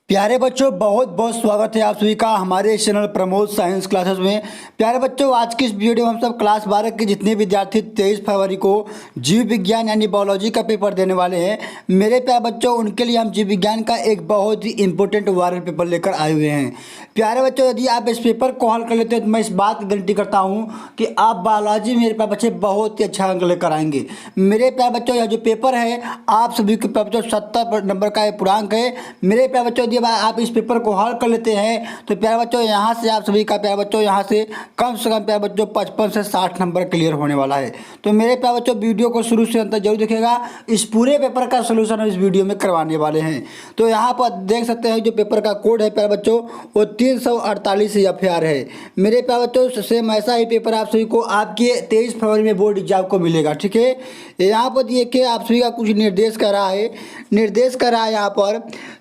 प्यारे बच्चों, बहुत बहुत स्वागत है आप सभी का हमारे इस चैनल प्रमोद साइंस क्लासेस में। प्यारे बच्चों, आज की इस वीडियो में हम सब क्लास 12 के जितने विद्यार्थी 23 फरवरी को जीव विज्ञान यानी बायोलॉजी का पेपर देने वाले हैं, मेरे प्यारे बच्चों उनके लिए हम जीव विज्ञान का एक बहुत ही इंपॉर्टेंट वायरल पेपर लेकर आए हुए हैं। प्यारे बच्चों, यदि आप इस पेपर को हल कर लेते हैं तो मैं इस बात की गारंटी करता हूँ कि आप बायोलॉजी में मेरे प्यारे बच्चे बहुत ही अच्छा अंक लेकर आएंगे। मेरे प्यारे बच्चों, यह जो पेपर है आप सभी के प्यारे बच्चों 70 नंबर का पूर्णांक है। मेरे प्यारे बच्चों, आप इस पेपर को हल कर लेते हैं तो प्यारे बच्चों यहाँ से आप सभी का प्यारे बच्चों यहाँ से कम प्यारे बच्चों 55 से 60 नंबर क्लियर होने वाला है। तो मेरे प्यारे बच्चों वीडियो को शुरू से अंत तक जरूर देखिएगा। इस पूरे पेपर का सोल्यूशन हम इस वीडियो में करवाने वाले हैं। तो यहाँ पर देख सकते हैं जो पेपर का कोड है प्यारे बच्चों वो 348 FR है। मेरे प्यारे बच्चों सेम ऐसा ही पेपर आप सभी को आपके 23 फरवरी में बोर्ड एग्जाम को मिलेगा। ठीक है, यहाँ पर देखिए आप सभी का कुछ निर्देश कर रहा है यहाँ पर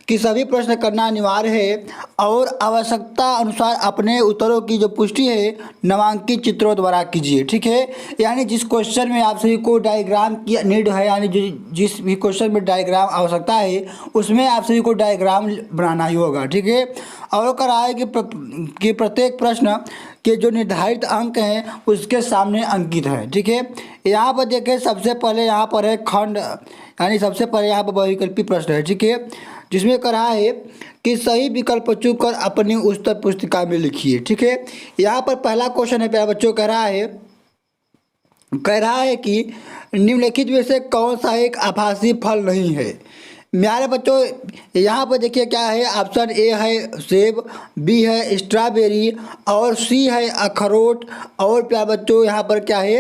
कि सभी प्रश्न करना अनिवार्य है और आवश्यकता अनुसार अपने उत्तरों की जो पुष्टि है नामांकित चित्रों द्वारा कीजिए। ठीक है, यानी जिस क्वेश्चन में आप सभी को डायग्राम की नीड है, यानी जिस भी क्वेश्चन में डायग्राम आवश्यकता है उसमें आप सभी को डायग्राम बनाना ही होगा। ठीक है, और कहा है कि प्रत्येक प्रश्न के जो निर्धारित अंक हैं उसके सामने अंकित है। ठीक है, यहाँ पर देखिए सबसे पहले यहाँ पर है खंड, यानी सबसे पहले यहाँ पर बहुविकल्पी प्रश्न है। ठीक है, जिसमें कहा है कि सही विकल्प चुनकर अपनी उत्तर पुस्तिका में लिखिए। ठीक है, यहाँ पर पहला क्वेश्चन है प्यारे बच्चों, कह रहा है कि निम्नलिखित में से कौन सा एक आभासी फल नहीं है। मेरे बच्चों यहाँ पर देखिए क्या है, ऑप्शन ए है सेब, बी है स्ट्रॉबेरी और सी है अखरोट और प्यारे बच्चों यहाँ पर क्या है,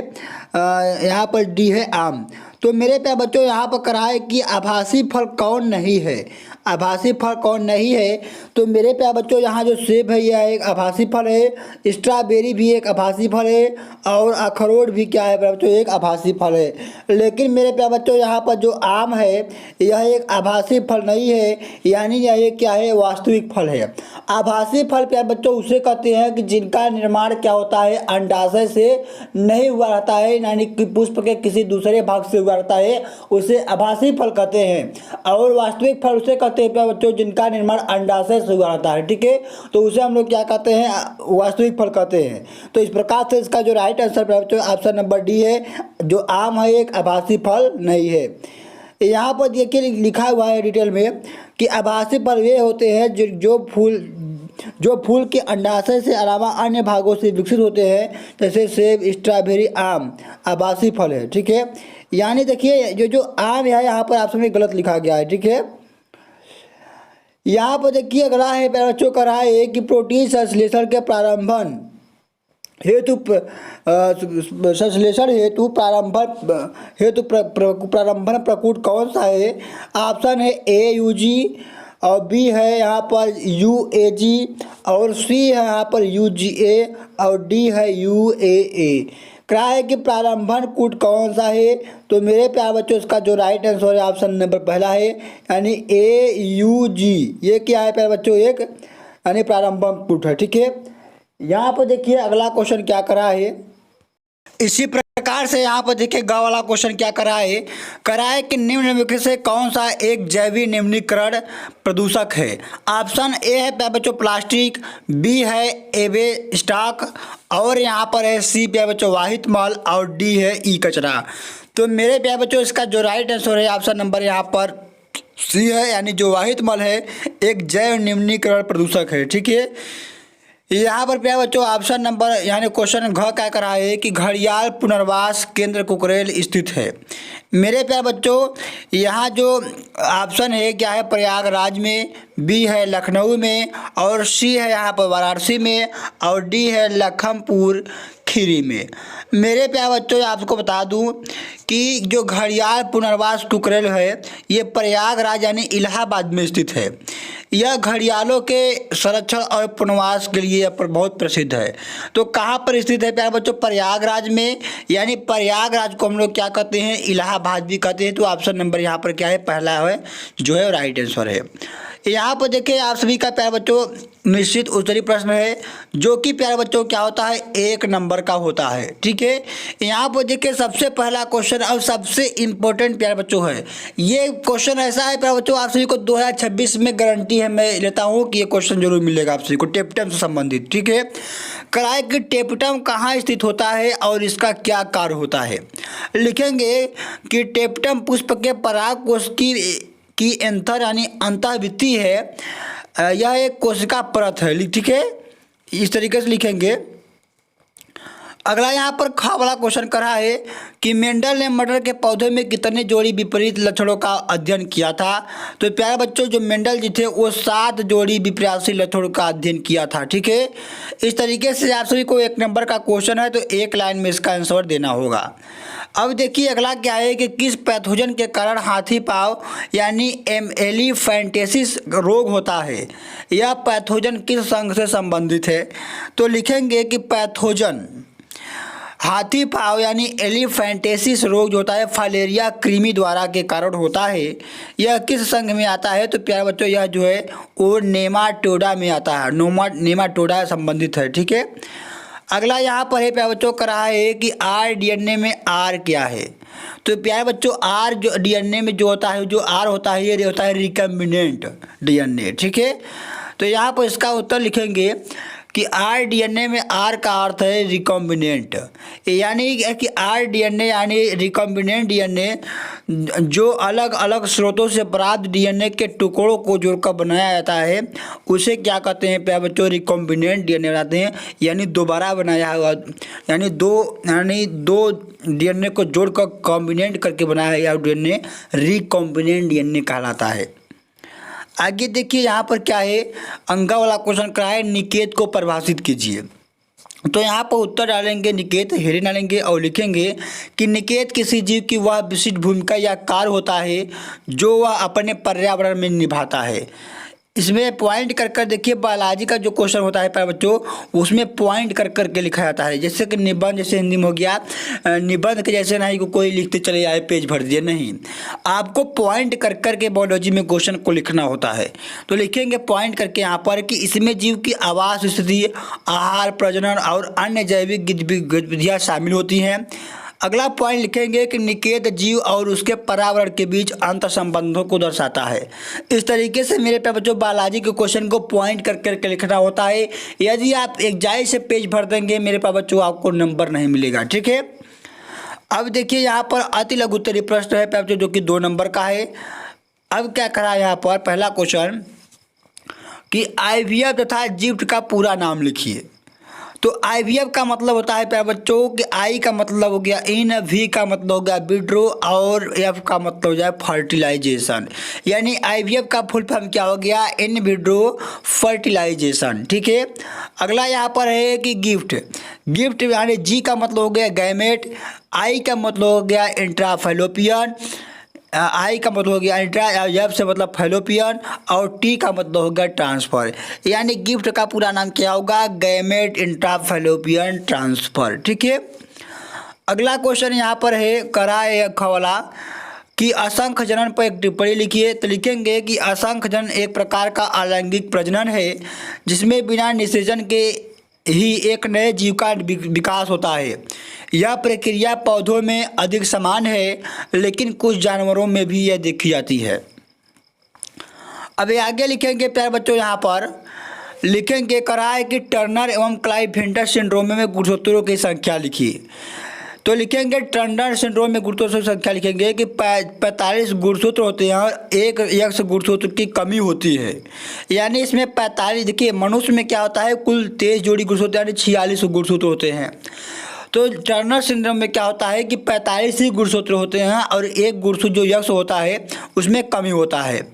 यहाँ पर डी है आम। तो मेरे प्यारे बच्चों यहाँ पर कहा है कि आभासी फल कौन नहीं है, आभासी फल कौन नहीं है। तो मेरे प्यारे बच्चों यहाँ जो सेब है यह एक आभासी फल है, स्ट्रॉबेरी भी एक आभासी फल है और अखरोट भी क्या है प्यारे बच्चों, एक आभासी फल है। लेकिन मेरे प्यारे बच्चों यहाँ पर जो आम है यह एक आभासी फल नहीं है, यानी यह क्या है, वास्तविक फल है। आभासी फल प्यारे बच्चों उसे कहते हैं कि जिनका निर्माण क्या होता है, अंडाशय से नहीं हुआ रहता है, यानी कि पुष्प के किसी दूसरे भाग से हुआ रहता है, उसे आभासी फल कहते हैं। और वास्तविक फल उसे कहते हैं प्यारे बच्चों जिनका निर्माण अंडाशय से हुआ रहता है। ठीक है, तो उसे हम लोग क्या कहते हैं, वास्तविक फल कहते हैं। तो इस प्रकार से इसका जो राइट आंसर प्यारे बच्चों ऑप्शन नंबर डी है, जो आम है एक आभासी फल नहीं है। यहाँ पर देखिए लिखा हुआ है डिटेल में कि आभासी फल वे होते हैं जो फूल के अंडाशय से अलावा अन्य भागों से विकसित होते हैं, जैसे सेब, स्ट्रॉबेरी, आम आभासी फल है। ठीक है, यानी देखिए जो आम है यहाँ पर आप समय गलत लिखा गया है। ठीक है, यहाँ पर देखिए अगला है बच्चों का रहा है कि प्रोटीन संश्लेषण के प्रारंभन हेतु प्रारंभन प्रकूट कौन सा है। ऑप्शन है ए UG और बी है यहाँ पर UAG और सी है यहाँ पर UGA और डी है UAA। क्या है कि प्रारंभन कूट कौन सा है। तो मेरे प्यारे बच्चों इसका जो राइट आंसर है ऑप्शन नंबर पहला है, यानी AUG। ये क्या है प्यारे बच्चों, एक यानी प्रारंभन कूट है। ठीक है, यहाँ पर देखिए अगला क्वेश्चन क्या करा है, इसी प्रकार से यहाँ पर देखिए ग वाला क्वेश्चन क्या करा है कि निम्नलिखित से कौन सा एक जैविक निम्नीकरण प्रदूषक है। ऑप्शन ए है प्यारे बच्चों प्लास्टिक, बी है एबे स्टॉक और यहाँ पर है सी प्यारे बच्चों वाहित मल और डी है ई कचरा। तो मेरे प्यारे बच्चों इसका जो राइट आंसर है ऑप्शन नंबर यहाँ पर सी है, यानी जो वाहित मल है एक जैव निम्नीकरण प्रदूषक है। ठीक है, यहाँ पर प्यारे बच्चों ऑप्शन नंबर यानी क्वेश्चन घ क्या कर रहा है कि घड़ियाल पुनर्वास केंद्र कुकरेल स्थित है। मेरे प्यारे बच्चों यहाँ जो ऑप्शन है क्या है, प्रयागराज में, बी है लखनऊ में और सी है यहाँ पर वाराणसी में और डी है लखनपुर खीरी में। मेरे प्यारे बच्चों आपको बता दूं कि जो घड़ियाल पुनर्वास कुकरेल है ये प्रयागराज यानी इलाहाबाद में स्थित है। यह घड़ियालों के संरक्षण और पुनर्वास के लिए यह बहुत प्रसिद्ध है। तो कहाँ पर स्थित है प्यारे बच्चों, प्रयागराज में, यानी प्रयागराज को हम लोग क्या कहते हैं, इलाहाबाद भी कहते हैं। तो ऑप्शन नंबर यहाँ पर क्या है, पहला है जो है राइट आंसर है। यहाँ पर देखिए आप सभी का प्यारे बच्चों निश्चित उत्तरीय प्रश्न है, जो कि प्यारे बच्चों क्या होता है, 1 नंबर का होता है। ठीक है, यहाँ पर देखिए सबसे पहला क्वेश्चन और सबसे इम्पोर्टेंट प्यारे बच्चों है। ये क्वेश्चन ऐसा है प्यारे बच्चों, आप सभी को 2026 में गारंटी है, मैं लेता हूँ कि ये क्वेश्चन जरूर मिलेगा आप सभी को टेप्टम से संबंधित। ठीक है, कराए कि टेप्टम कहाँ स्थित होता है और इसका क्या कार्य होता है। लिखेंगे कि टेप्टम पुष्प के पराग कोश की एंथर यानी अंतःभित्ति है, यह एक कोशिका परत है। ठीक है, इस तरीके से लिखेंगे। अगला यहाँ पर खा वाला क्वेश्चन करा है कि मेंडल ने मटर के पौधे में कितने जोड़ी विपरीत लक्षणों का अध्ययन किया था। तो प्यारे बच्चों जो मेंडल जी थे वो 7 जोड़ी विपरीत लक्षणों का अध्ययन किया था। ठीक है, इस तरीके से आप सभी को 1 नंबर का क्वेश्चन है, तो 1 लाइन में इसका आंसर देना होगा। अब देखिए अगला क्या है कि किस पैथोजन के कारण हाथी पाँव यानी एलीफैंटियासिस रोग होता है। यह पैथोजन किस संघ से संबंधित है। तो लिखेंगे कि पैथोजन हाथी पाँव यानी एलीफैंटियासिस रोग जो होता है फाइलेरिया कृमि द्वारा के कारण होता है। यह किस संघ में आता है। तो प्यारे बच्चों यह जो है वो नेमाटोडा में आता है, नेमाटोडा संबंधित है। ठीक है, अगला यहाँ पर है प्यारे बच्चों करा है कि आर डीएनए में आर क्या है। तो प्यारे बच्चों आर जो डीएनए में जो होता है, जो आर होता है ये होता है रिकम्बिनेंट डीएनए। ठीक है, तो यहाँ पर इसका उत्तर लिखेंगे कि आर डीएनए में आर का अर्थ है रिकॉम्बिनेंट, यानी कि आर डीएनए यानी रिकॉम्बिनेंट डीएनए जो अलग अलग स्रोतों से प्राप्त डीएनए के टुकड़ों को जोड़कर बनाया जाता है उसे क्या कहते हैं प्यारे बच्चों, रिकॉम्बिनेंट डीएनए बनाते हैं। यानी दोबारा बनाया हुआ यानी दो डीएनए को जोड़कर कॉम्बिनेंट करके बनाया हुआ डीएनए रिकॉम्बिनेंट डीएनए कहलाता है। आगे देखिए यहाँ पर क्या है, अंगा वाला क्वेश्चन करा है, निकेत को परिभाषित कीजिए। तो यहाँ पर उत्तर डालेंगे निकेत, हेरे डालेंगे और लिखेंगे कि निकेत किसी जीव की वह विशिष्ट भूमिका या कार्य होता है जो वह अपने पर्यावरण में निभाता है। इसमें पॉइंट कर कर देखिए, बायोलॉजी का जो क्वेश्चन होता है प्यारे बच्चों उसमें पॉइंट कर कर के लिखा जाता है। जैसे कि निबंध, जैसे हिंदी में हो गया निबंध के जैसे नहीं कि कोई लिखते चले आए पेज भर दिए, नहीं, आपको पॉइंट कर कर के बायोलॉजी में क्वेश्चन को लिखना होता है। तो लिखेंगे पॉइंट करके यहाँ पर कि इसमें जीव की आवास स्थिति, आहार, प्रजनन और अन्य जैविक गतिविधियाँ शामिल होती हैं। अगला पॉइंट लिखेंगे कि निकेत जीव और उसके पर्यावरण के बीच अंतर संबंधों को दर्शाता है। इस तरीके से मेरे पे बच्चों बायोलॉजी के क्वेश्चन को पॉइंट कर करके लिखना होता है। यदि आप एक जाय से पेज भर देंगे मेरे पे बच्चों आपको नंबर नहीं मिलेगा। ठीक है, अब देखिए यहाँ पर अति लघु उत्तरीय प्रश्न है पे बच्चों जो कि 2 नंबर का है। अब क्या करा यहाँ पर पहला क्वेश्चन कि IVF तथा जिफ्ट का पूरा नाम लिखिए। तो IVF का मतलब होता है प्यारे बच्चों कि I का मतलब हो गया इन, V का मतलब हो गया विड्रो और F का मतलब हो जाए फर्टिलाइजेशन। यानी IVF का फुल फॉर्म क्या हो गया, इन विड्रो फर्टिलाइजेशन। ठीक है, अगला यहाँ पर है कि गिफ्ट यानी G का मतलब हो गया गैमेट, I का मतलब हो गया इंट्राफैलोपियन, आई का मतलब हो गया इंट्रा, एफ से मतलब फैलोपियन और टी का मतलब हो गया ट्रांसफ़र। यानी गिफ्ट का पूरा नाम क्या होगा, गैमेट इंट्राफैलोपियन ट्रांसफ़र। ठीक है, अगला क्वेश्चन यहाँ पर है करा है खवाला कि असंख्य जनन पर एक टिप्पणी लिखिए। तो लिखेंगे कि असंख्य जनन एक प्रकार का अलैंगिक प्रजनन है जिसमें बिना निषेचन के ही एक नए जीव का विकास होता है। यह प्रक्रिया पौधों में अधिक समान है लेकिन कुछ जानवरों में भी यह देखी जाती है। अब आगे लिखेंगे प्यारे बच्चों, यहाँ पर लिखेंगे करा है कि टर्नर एवं क्लाइफेंटर सिंड्रोम में गुणसूत्रों की संख्या लिखिए। तो लिखेंगे टर्नर सिंड्रोम में गुणसूत्रों की संख्या लिखेंगे कि 45 गुणसूत्र होते हैं और एक X गुणसूत्र की कमी होती है। यानी इसमें 45, देखिए मनुष्य में क्या होता है कुल 23 जोड़ी गुणसूत्र यानी 46 गुणसूत्र होते हैं। तो टर्नर सिंड्रोम में क्या होता है कि 45 ही गुणसूत्र होते हैं और एक गुणसूत्र जो X होता है उसमें कमी होता है।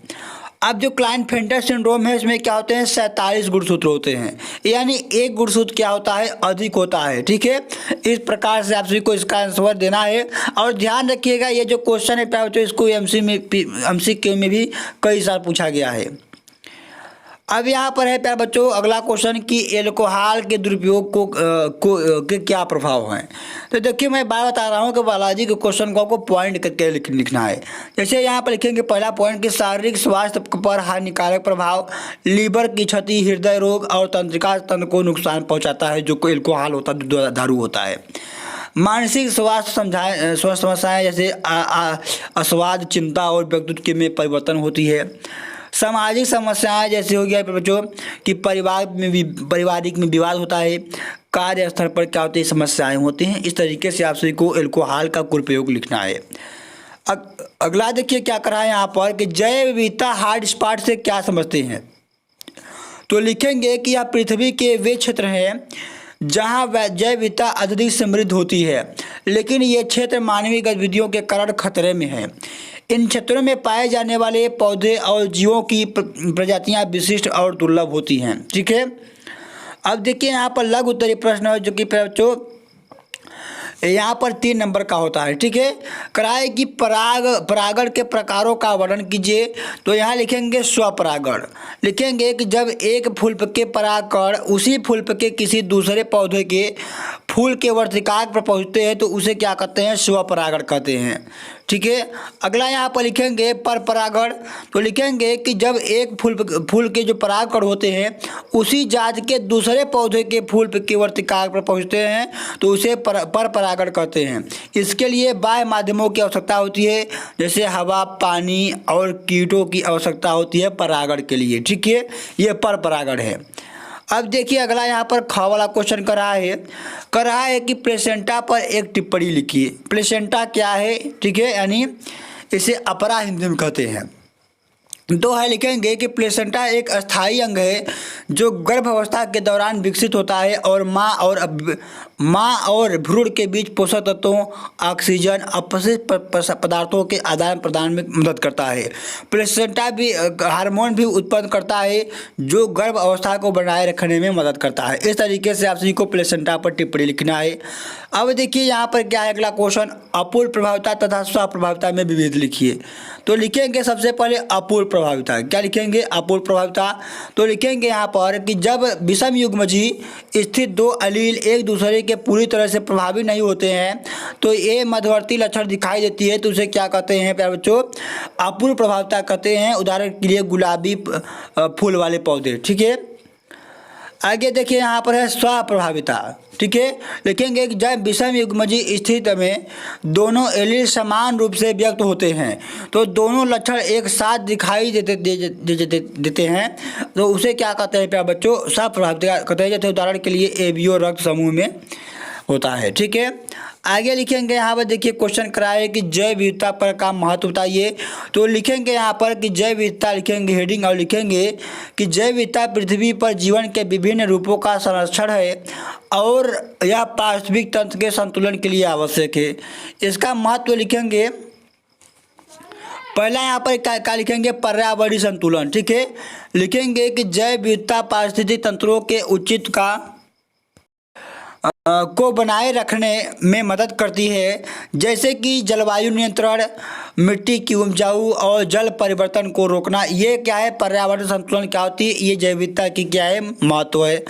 अब जो क्लाइनफेल्टर सिंड्रोम है इसमें क्या होते हैं 47 गुणसूत्र होते हैं, यानी एक गुणसूत्र क्या होता है अधिक होता है। ठीक है, इस प्रकार से आप सभी को इसका आंसर देना है। और ध्यान रखिएगा ये जो क्वेश्चन है तो इसको MCQ में भी कई साल पूछा गया है। अब यहाँ पर है प्यारे बच्चों अगला क्वेश्चन कि एल्कोहल के दुरुपयोग के क्या प्रभाव हैं। तो देखिए मैं बार बता रहा हूँ कि बायोलॉजी के क्वेश्चन को आपको पॉइंट करके लिखना है। जैसे यहाँ पर लिखेंगे पहला पॉइंट कि शारीरिक स्वास्थ्य पर हानिकारक प्रभाव, लीवर की क्षति, हृदय रोग और तंत्रिका तंत्र को नुकसान पहुँचाता है जो एल्कोहल होता है, दारू होता है। मानसिक स्वास्थ्य समस्याएं जैसे अस्वाद, चिंता और व्यक्तित्व में परिवर्तन होती है। सामाजिक समस्याएं जैसे हो गया बच्चों कि पारिवारिक में विवाद होता है। कार्यस्थल पर क्या होती है, समस्याएं होती हैं। इस तरीके से आप सभी को एल्कोहल का कुप्रयोग लिखना है। अगला देखिए क्या करा है यहाँ पर कि जैव विविधता हॉटस्पॉट से क्या समझते हैं। तो लिखेंगे कि यह पृथ्वी के वे क्षेत्र हैं जहाँ जैव विविधता अत्यधिक समृद्ध होती है, लेकिन ये क्षेत्र मानवीय गतिविधियों के कारण खतरे में है। इन क्षेत्रों में पाए जाने वाले पौधे और जीवों की प्रजातियां विशिष्ट और दुर्लभ होती हैं। ठीक है, अब देखिए यहाँ पर लघु उत्तरीय प्रश्न है जो कि बच्चों यहाँ पर 3 नंबर का होता है। ठीक है, कराए कि परागण के प्रकारों का वर्णन कीजिए। तो यहाँ लिखेंगे स्वपरागण। लिखेंगे कि जब एक फूल के परागकण उसी फूल के किसी दूसरे पौधे के फूल के वर्तिकाग्र पर पहुँचते हैं तो उसे क्या कहते हैं, स्वपरागण कहते हैं। ठीक है, अगला यहाँ पर लिखेंगे पर परागण। तो लिखेंगे कि जब एक फूल के जो परागकण होते हैं उसी जात के दूसरे पौधे के फूल के वर्तिकाग्र पर पहुँचते हैं तो उसे पर परागण कहते हैं। इसके लिए बाह्य माध्यमों की आवश्यकता होती है, जैसे हवा, पानी और कीटों की आवश्यकता होती है परागण के लिए। ठीक है, ये पर परागण है। अब देखिए अगला यहाँ पर ख वाला क्वेश्चन कर रहा है कि प्लेसेंटा पर एक टिप्पणी लिखिए। प्लेसेंटा क्या है, ठीक है, यानी इसे अपरा हिंदी में कहते हैं। तो है लिखेंगे कि प्लेसेंटा एक अस्थायी अंग है जो गर्भावस्था के दौरान विकसित होता है और माँ और भ्रूण के बीच पोषक तत्वों, ऑक्सीजन, अपशिष्ट पदार्थों के आदान प्रदान में मदद करता है। प्लेसेंटा भी हार्मोन भी उत्पन्न करता है जो गर्भ अवस्था को बनाए रखने में मदद करता है। इस तरीके से आप सभी को प्लेसेंटा पर टिप्पणी लिखना है। अब देखिए यहाँ पर क्या है अगला क्वेश्चन, अपूर्ण प्रभाविता तथा स्वप्रभाविता में विभेद लिखिए। तो लिखेंगे सबसे पहले अपूर्ण प्रभाविता। क्या लिखेंगे, अपूर्ण प्रभाविता। तो लिखेंगे यहाँ पर कि जब विषम युग्मजी स्थित 2 अलील एक दूसरे के पूरी तरह से प्रभावी नहीं होते हैं तो ये मध्यवर्ती लक्षण दिखाई देती है तो उसे क्या कहते हैं प्यारे बच्चों, अपूर्ण प्रभाविता कहते हैं। उदाहरण के लिए गुलाबी फूल वाले पौधे। ठीक है, आगे देखिए यहाँ पर है स्वप्रभाविता। ठीक है, लिखेंगे कि जब विषम युग्मजी स्थिति में दोनों एलील समान रूप से व्यक्त होते हैं तो दोनों लक्षण एक साथ दिखाई देते हैं तो उसे क्या कहते हैं प्यारे बच्चों, स्वप्रभाविता कहते हैं। जैसे उदाहरण के लिए एबीओ रक्त समूह में होता है। ठीक है, आगे लिखेंगे यहाँ पर देखिए क्वेश्चन कराए कि जैव विविधता पर का महत्व बताइए। तो लिखेंगे यहाँ पर कि जैव विविधता लिखेंगे हेडिंग और लिखेंगे कि जैव विविधता पृथ्वी पर जीवन के विभिन्न रूपों का संरक्षण है और यह पारिस्थितिक तंत्र के संतुलन के लिए आवश्यक है। इसका महत्व लिखेंगे पहला यहाँ पर क्या लिखेंगे, पर्यावरणीय संतुलन। ठीक है, लिखेंगे कि जैव विविधता पारिस्थितिक तंत्रों के उचित को बनाए रखने में मदद करती है, जैसे कि जलवायु नियंत्रण, मिट्टी की उपजाऊ और जल परिवर्तन को रोकना। ये क्या है, पर्यावरण संतुलन क्या होती है, ये जैव विविधता की क्या है, महत्व है।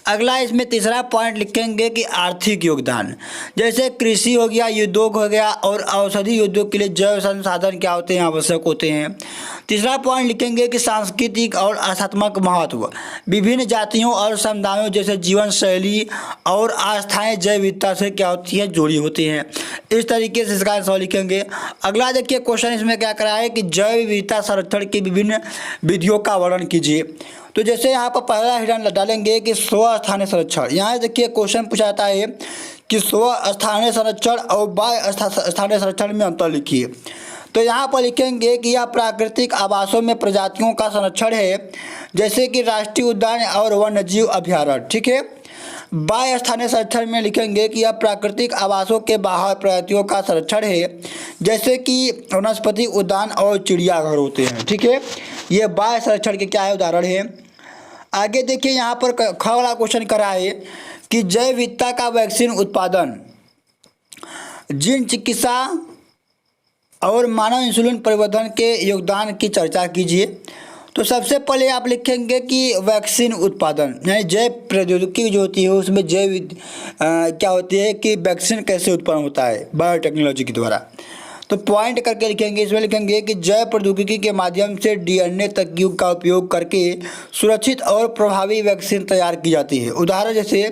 अगला इसमें तीसरा पॉइंट लिखेंगे कि आर्थिक योगदान, जैसे कृषि हो गया, उद्योग हो गया और औषधि उद्योग के लिए जैव संसाधन क्या होते हैं, आवश्यक होते हैं। तीसरा पॉइंट लिखेंगे कि सांस्कृतिक और आध्यात्मिक महत्व, विभिन्न जातियों और समुदायों जैसे जीवन शैली और आस्थाएं जैव विविधता से क्या होती है, जुड़ी होती हैं। इस तरीके से इसका आंसर लिखेंगे। अगला देखिए क्वेश्चन इसमें क्या करा है कि जैव विविधता संरक्षण की विभिन्न विधियों का वर्णन कीजिए। तो जैसे यहाँ पर पहला हिडन डालेंगे कि स्वस्थानीय संरक्षण। यहाँ देखिए क्वेश्चन पूछा जाता है कि स्वस्थानीय संरक्षण और बाह्य स्थानीय संरक्षण में अंतर लिखिए। तो यहाँ पर लिखेंगे कि यह प्राकृतिक आवासों में प्रजातियों का संरक्षण है, जैसे कि राष्ट्रीय उद्यान और वन्यजीव अभ्यारण्य। ठीक है, बाह्य स्थानीय संरक्षण में लिखेंगे कि यह प्राकृतिक आवासों के बाहर प्रजातियों का संरक्षण है, जैसे कि वनस्पति उद्यान और चिड़ियाघर होते हैं। ठीक है, ये बाह्य संरक्षण के क्या है, उदाहरण है। आगे देखिए यहाँ पर ख वाला क्वेश्चन करा है कि जैव विविधता का वैक्सीन उत्पादन, जीन चिकित्सा और मानव इंसुलिन परिवर्धन के योगदान की चर्चा कीजिए। तो सबसे पहले आप लिखेंगे कि वैक्सीन उत्पादन यानी जैव प्रौद्योगिकी जो होती है उसमें क्या होती है कि वैक्सीन कैसे उत्पन्न होता है बायोटेक्नोलॉजी के द्वारा। तो पॉइंट करके लिखेंगे, इसमें लिखेंगे कि जैव प्रौद्योगिकी के माध्यम से डीएनए तकनीक का उपयोग करके सुरक्षित और प्रभावी वैक्सीन तैयार की जाती है। उदाहरण जैसे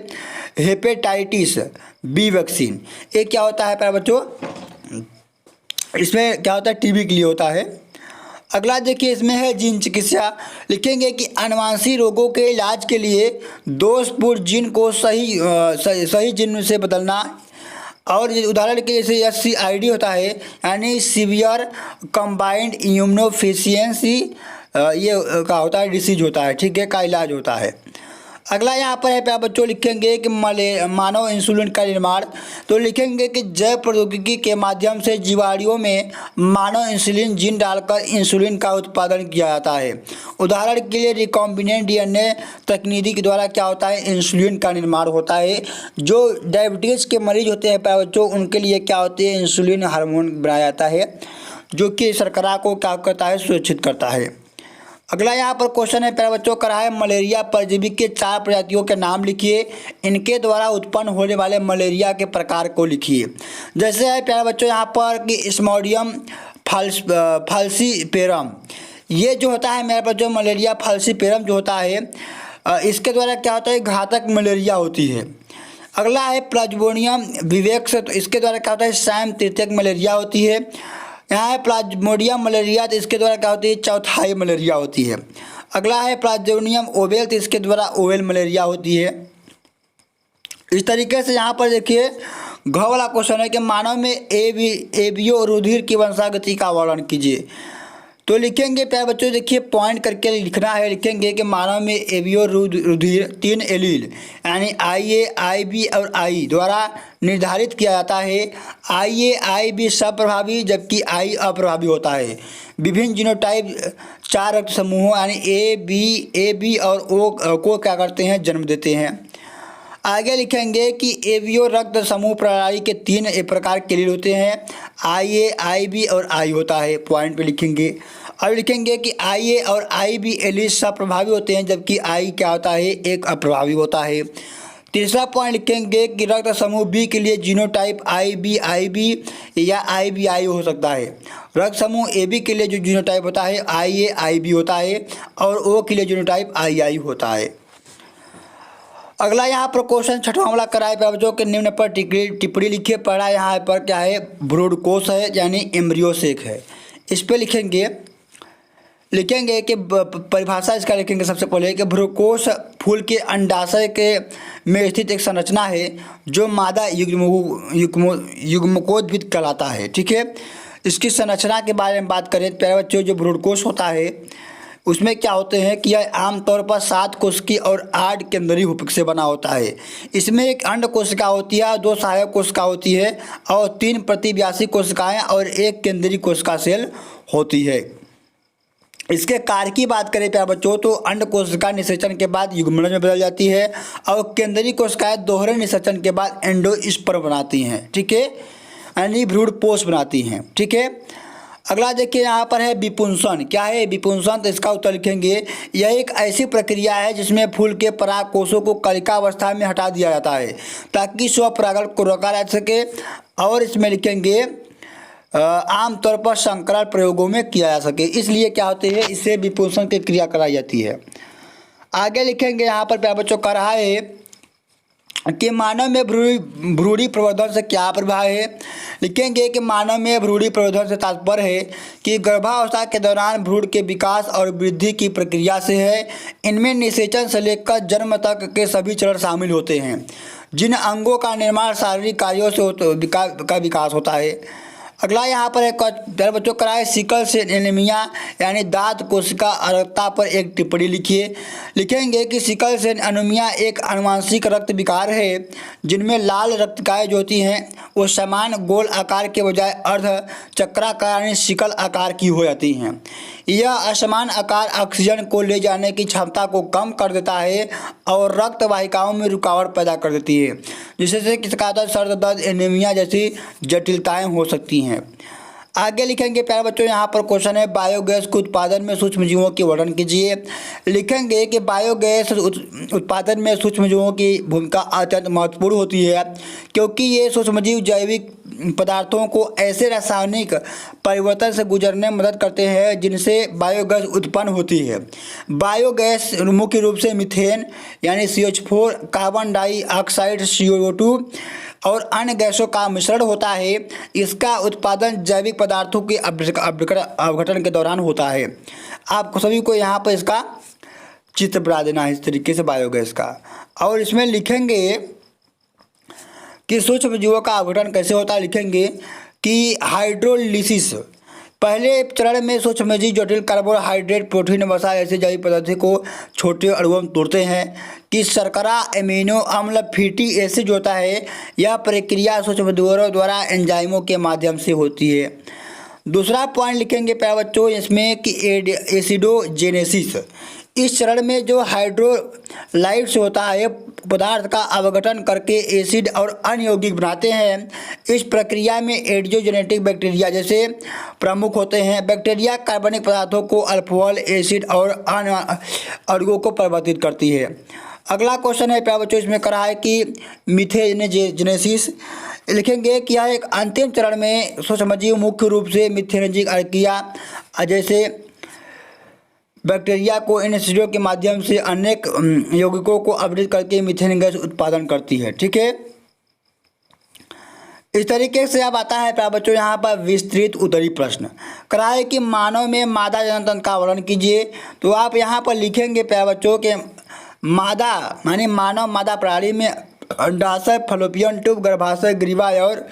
हेपेटाइटिस बी वैक्सीन, ये क्या होता है प्यारे बच्चों, इसमें क्या होता है टीबी के लिए होता है। अगला देखिए इसमें है जीन चिकित्सा, लिखेंगे कि अनुवांशिक रोगों के इलाज के लिए दोषपूर्ण जीन को सही जीन से बदलना। और उदाहरण के जैसे SCID होता है यानी सीवियर कंबाइंड इम्यूनोफिशियंसी, ये का होता है डिसीज होता है, ठीक है, का इलाज होता है। अगला यहाँ पर है प्यारे बच्चों लिखेंगे कि मानव इंसुलिन का निर्माण। तो लिखेंगे कि जैव प्रौद्योगिकी के माध्यम से जीवाणुओं में मानव इंसुलिन जीन डालकर इंसुलिन का उत्पादन किया जाता है। उदाहरण के लिए रिकॉम्बिनेंट डीएनए तकनीकी के द्वारा क्या होता है इंसुलिन का निर्माण होता है। जो डायबिटीज़ के मरीज होते हैं प्यारे बच्चों उनके लिए क्या होती है इंसुलिन हार्मोन बनाया जाता है जो कि शर्करा को क्या करता है सुरक्षित करता है। अगला यहाँ पर क्वेश्चन है प्यारे बच्चों का है मलेरिया परजीवी के 4 प्रजातियों के नाम लिखिए, इनके द्वारा उत्पन्न होने वाले मलेरिया के प्रकार को लिखिए। जैसे है प्यारे बच्चों यहाँ पर कि स्मोडियम फाल्सीपेरम, ये जो होता है मेरे बच्चों मलेरिया फाल्सीपेरम जो होता है इसके द्वारा क्या होता है घातक मलेरिया होती है। अगला है प्लाज्मोडियम विवेक्स, तो इसके द्वारा क्या होता है सैम तृतीयक मलेरिया होती है। यहाँ है प्लाज्मोडियम मलेरिया, तो इसके द्वारा क्या होती है चौथाई मलेरिया होती है। अगला है प्लाज्मोडियम ओवेल, तो इसके द्वारा ओवेल मलेरिया होती है। इस तरीके से यहाँ पर देखिए घ वाला क्वेश्चन है कि मानव में एबियो रुधिर की वंशागति का वर्णन कीजिए। तो लिखेंगे प्यारे बच्चों देखिए पॉइंट करके लिखना है, लिखेंगे कि मानव में एबियो रुधिर 3 एलील यानी IA, IB और I द्वारा निर्धारित किया जाता है। IA, IB सप्रभावी जबकि I अप्रभावी होता है। विभिन्न जीनोटाइप 4 रक्त समूहों यानी AB और O को क्या करते हैं जन्म देते हैं। आगे लिखेंगे कि एबियो रक्त समूह प्रणाली के 3 प्रकार के एलील होते हैं, IA, IB और I होता है, पॉइंट पे लिखेंगे। अब लिखेंगे कि IA और IB एलील सप्रभावी होते हैं जबकि I क्या होता है एक अप्रभावी होता है। तीसरा पॉइंट लिखेंगे कि रक्त समूह B के लिए जीनोटाइप IB या IBI हो सकता है। रक्त समूह AB के लिए जो जीनोटाइप होता है IA, IB होता है और O के लिए जीनोटाइप II होता है। अगला यहाँ पर क्वेश्चन 6वां वाला कराए प्यारे बच्चों के निम्न पर टिप्पणी लिखिए। पढ़ा यहाँ पर क्या है भ्रूण कोश है यानी एम्ब्रियो सेक है। इस पे लिखेंगे कि परिभाषा इसका लिखेंगे सबसे पहले कि भ्रूणकोश फूल के अंडाशय के में स्थित एक संरचना है जो मादा युग्मकोद्भिद कहलाता है, ठीक है। इसकी संरचना के बारे में बात करें प्यारे बच्चों जो भ्रूणकोश होता है उसमें क्या होते हैं कि यह आमतौर पर 7 कोशिकी और 8 केंद्रीय हुक से बना होता है। इसमें एक अंड कोशिका होती है, 2 सहायक कोशिका होती है और 3 प्रतिव्यासी कोशिकाएं और 1 केंद्रीय कोशिका सेल होती है। इसके कार्य की बात करें प्यारे बच्चों तो अंड कोशिका निषेचन के बाद युग्मनज में बदल जाती है और केंद्रीय कोशिकाएं दोहरे निषेचन के बाद एंडोस्पर्म बनाती हैं, ठीक है, यानी भ्रूणपोष बनाती हैं, ठीक है। अगला देखिए यहाँ पर है विपुंसन। क्या है विपुंसन, तो इसका उत्तर लिखेंगे यह एक ऐसी प्रक्रिया है जिसमें फूल के पराग कोषों को कलिका अवस्था में हटा दिया जाता है ताकि स्वपरागण को रोका जा सके। और इसमें लिखेंगे आमतौर पर संकरण प्रयोगों में किया जा सके, इसलिए क्या होती है इससे विपुंसन की क्रिया कराई जाती है। आगे लिखेंगे यहाँ पर प्यारे बच्चों कर रहा है कि मानव में भ्रूणी प्रवर्धन से क्या प्रभाव है। लिखेंगे कि मानव में भ्रूणी प्रवर्धन से तात्पर्य है कि गर्भावस्था के दौरान भ्रूण के विकास और वृद्धि की प्रक्रिया से है। इनमें निषेचन से लेकर जन्म तक के सभी चरण शामिल होते हैं जिन अंगों का निर्माण शारीरिक कार्यों से का विकास होता है। अगला यहाँ पर एक प्यारे बच्चों कराए सिकल सेल एनीमिया यानी दांत कोशिका अर्थता पर एक टिप्पणी लिखिए। लिखेंगे कि सिकल सेल एनीमिया एक आनुवंशिक रक्त विकार है जिनमें लाल रक्तकाएं जो होती हैं वो समान गोल आकार के बजाय अर्ध चक्राकार यानी सिकल आकार की हो जाती हैं। यह असमान आकार ऑक्सीजन को ले जाने की क्षमता को कम कर देता है और रक्त वाहिकाओं में रुकावट पैदा कर देती है जिससे किसी का सर दर्द एनीमिया जैसी जटिलताएं हो सकती हैं। आगे लिखेंगे प्यारे बच्चों, यहाँ पर क्वेश्चन है बायोगैस के उत्पादन में सूक्ष्म जीवों की वर्णन कीजिए। लिखेंगे कि बायोगैस उत्पादन में सूक्ष्म जीवों की भूमिका अत्यंत महत्वपूर्ण होती है, क्योंकि ये सूक्ष्मजीव जैविक पदार्थों को ऐसे रासायनिक परिवर्तन से गुजरने में मदद करते हैं जिनसे बायोगैस उत्पन्न होती है। बायोगैस मुख्य रूप से मीथेन यानी CH4, कार्बन डाइऑक्साइड CO2 और अन्य गैसों का मिश्रण होता है। इसका उत्पादन जैविक पदार्थों के अपघटन के दौरान होता है। आपको सभी को यहाँ पर इसका चित्र बना देना है इस तरीके से बायोगैस का। और इसमें लिखेंगे कि सूक्ष्म जीवों का अपघटन कैसे होता है। लिखेंगे कि हाइड्रोलिसिस, पहले चरण में सूक्ष्मजीव जटिल कार्बोहाइड्रेट, प्रोटीन, वसा ऐसे जैविक पदार्थों को छोटे अणुओं में तोड़ते हैं। कि शर्करा, एमिनो अम्ल, फैटी एसिड होता है, यह प्रक्रिया सूक्ष्मजीवों द्वारा एंजाइमों के माध्यम से होती है। दूसरा पॉइंट लिखेंगे प्यारे बच्चों इसमें कि एसिडोजेनेसिस, इस चरण में जो हाइड्रोलाइट्स होता है पदार्थ का अपघटन करके एसिड और अन्य यौगिक बनाते हैं। इस प्रक्रिया में एडियोजेनेटिक बैक्टीरिया जैसे प्रमुख होते हैं। बैक्टीरिया कार्बनिक पदार्थों को अल्कोहल, एसिड और अन्य अणुओं को परिवर्तित करती है। अगला क्वेश्चन है प्यारे बच्चों इसमें करा है कि मिथेनोजेनेसिस। लिखेंगे कि यह एक अंतिम चरण में सूक्ष्मजीव मुख्य रूप से मिथेनोजेनिक अभिक्रिया जैसे बैक्टीरिया को इन एसिडों के माध्यम से अनेक यौगिकों को अपघटित करके मीथेन गैस उत्पादन करती है। ठीक है, इस तरीके से अब आता है प्यारे बच्चों यहाँ पर विस्तृत उत्तरी प्रश्न करा है कि मानव में मादा जनन का वर्णन कीजिए। तो आप यहाँ पर लिखेंगे प्यारे बच्चों के मादा माने मानव मादा प्रणाली में अंडाशय, फलोपियन ट्यूब, गर्भाशय, ग्रीवा और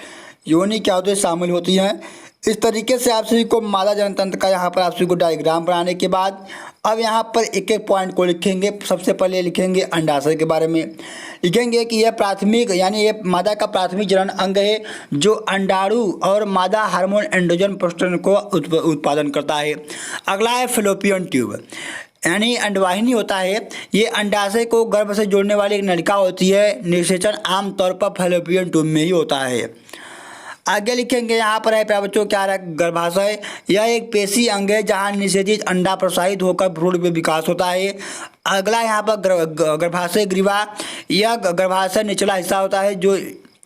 योनि क्या होते शामिल होती हैं। इस तरीके से आप सभी को मादा जनन तंत्र का यहाँ पर आप सभी को डायग्राम बनाने के बाद अब यहाँ पर एक एक पॉइंट को लिखेंगे। सबसे पहले लिखेंगे अंडाशय के बारे में। लिखेंगे कि यह प्राथमिक यानी ये मादा का प्राथमिक जनन अंग है जो अंडाणु और मादा हार्मोन एंड्रोजन प्रोस्टेरोन को उत्पादन करता है। अगला है फलोपियन ट्यूब यानी अंडवाहिनी होता है। ये अंडाशय को गर्भ से जोड़ने वाली एक नलिका होती है। निषेचन आमतौर पर फलोपियन ट्यूब में ही होता है। आगे लिखेंगे यहाँ पर है प्यारे बच्चों क्या है गर्भाशय। यह एक पेशी अंग है जहाँ निषेचित अंडा प्रसारित होकर भ्रूण में विकास होता है। अगला यहाँ पर गर्भाशय ग्रीवा, यह गर्भाशय निचला हिस्सा होता है जो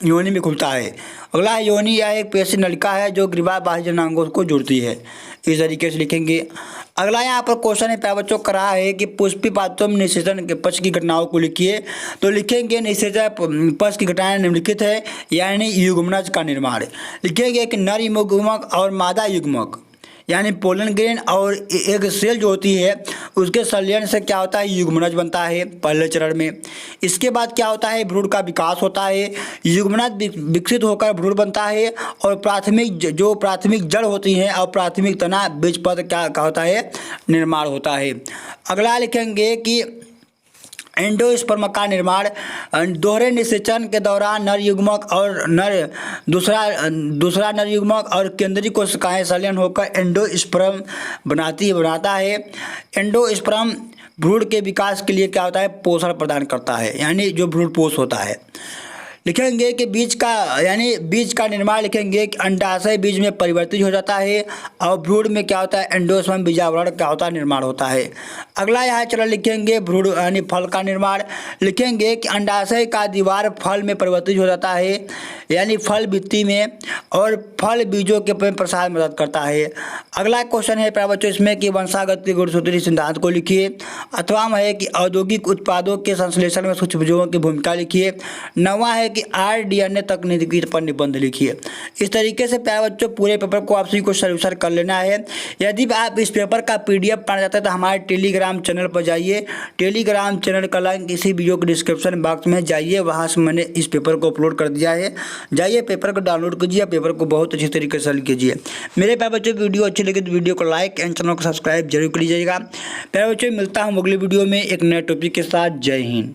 योनि में खुलता है। अगला है योनि, यह एक पेशी नलिका है जो ग्रीवा बाह्य जननांगों को जोड़ती है। इस तरीके से लिखेंगे। अगला यहाँ पर क्वेश्चन है प्यारे बच्चों करा है कि पुष्पी पात्रों में निषेचन के पक्ष की घटनाओं को लिखिए। तो लिखेंगे निषेचन पक्ष की घटनाएं निम्नलिखित है यानी युग्मनज का निर्माण। लिखेंगे कि नर युग्मक और मादा युग्मक यानी पोलन ग्रेन और एक सेल जो होती है उसके संलयन से क्या होता है युग्मनज बनता है पहले चरण में। इसके बाद क्या होता है भ्रूण का विकास होता है, युग्मनज विकसित होकर भ्रूण बनता है और प्राथमिक जड़ होती हैं और प्राथमिक तना बीज पद क्या होता है निर्माण होता है। अगला लिखेंगे कि एंडोस्पर्म का निर्माण। दोहरे निषेचन के दौरान नर युग्मक और दूसरा नर युग्मक और केंद्रीय कोशिकाएं संलयन होकर एंडोस्पर्म बनाता है। एंडोस्पर्म भ्रूण के विकास के लिए क्या होता है पोषण प्रदान करता है यानी जो भ्रूण पोष होता है। लिखेंगे कि बीज का निर्माण। लिखेंगे कि अंडाशय बीज में परिवर्तित हो जाता है और भ्रूण में क्या होता है एंडोस्पर्म बीजावरण क्या होता है निर्माण होता है। अगला यहाँ चरण लिखेंगे भ्रूण यानी फल का निर्माण। लिखेंगे कि अंडाशय का दीवार फल में परिवर्तित हो जाता है यानी फल भित्ति में और फल बीजों के प्रसार में मदद करता है। अगला क्वेश्चन है प्यारे बच्चों इसमें कि वंशागत के गुणसूत्री सिद्धांत को लिखिए। अथवा है कि औद्योगिक उत्पादों के संश्लेषण में सूक्ष्मजीवों की भूमिका लिखिए। नवा है कि RDNA तकनीकी पर निबंध लिखिए। इस तरीके से प्यारे बच्चों पूरे पेपर को आप सभी को सॉल्यूशन कर लेना है। यदि आप इस पेपर का PDF पाना चाहते हैं तो हमारे टेलीग्राम चैनल पर जाइए। टेलीग्राम चैनल का लिंक इसी वीडियो के डिस्क्रिप्शन बॉक्स में जाइए, वहाँ से मैंने इस पेपर को अपलोड कर दिया है। जाइए पेपर को डाउनलोड कीजिए, पेपर को बहुत अच्छी तरीके से हल कीजिए। मेरे प्यारे बच्चों वीडियो अच्छी लगे तो वीडियो को लाइक एंड चैनल को सब्सक्राइब जरूर कीजिएगा। प्यारे बच्चों मिलता हूँ अगली वीडियो में एक नए टॉपिक के साथ। जय हिंद।